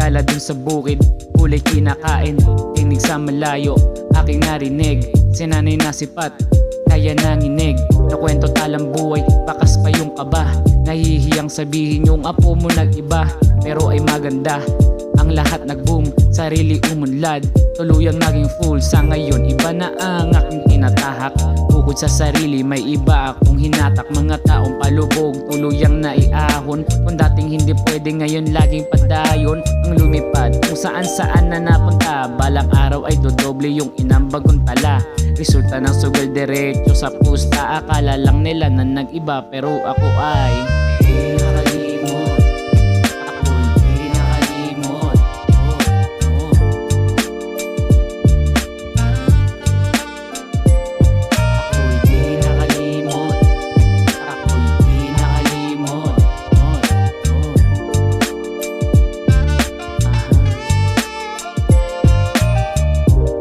gala dun sa bukid, kulay kinakain, tinig sa malayo, aking narinig, sinanay na sipat, kaya nanginig, nakwento talang buhay, bakas pa yung kaba, nahihiyang sabihin yung apo mo nag-iba, pero ay maganda, ang lahat nag-boom, sarili umunlad, tuluyang naging full, sa ngayon iba na ang aking tinatahak, bukod sa sarili may iba akong hinatak, mga taong palubog, tuluyang naiahon, kung dating hindi pwede ngayon laging padayon, ang lumipad, kung saan saan na napunta, balang araw ay dodoble yung inambag kong tala, resulta ng sugal diretso sa pusta, akala lang nila na nag-iba, pero ako ay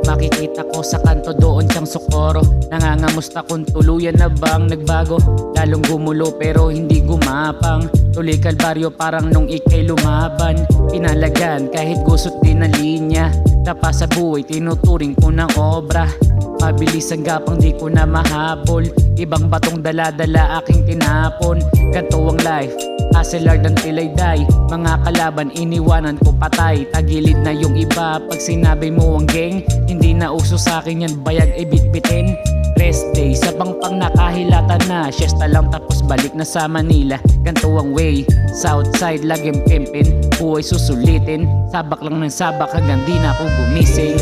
makikita ko sa kanto doon siyang Socorro, nangangamusta kung tuluyan na bang nagbago, lalong gumulo pero hindi gumapang, tuloy kalbaryo parang nung ikay lumaban, pinalagan kahit gusot din na linya, tapa sa buhay tinuturing ko ng obra, mabilis ang gapang di ko na mahabol, ibang batong dala-dala aking tinapon, ganto ang life, hustler ng tilay day, mga kalaban iniwanan ko patay, tagilid na yung iba pag sinabi mo ang gang, hindi na uso sa akin yan, bayag ay bitbitin, rest day, sa pangpang nakahilatan na, siesta lang tapos balik na sa Manila, ganto ang way, southside laging pimpin, buhay susulitin, sabak lang ng sabak hanggang di na ako gumising.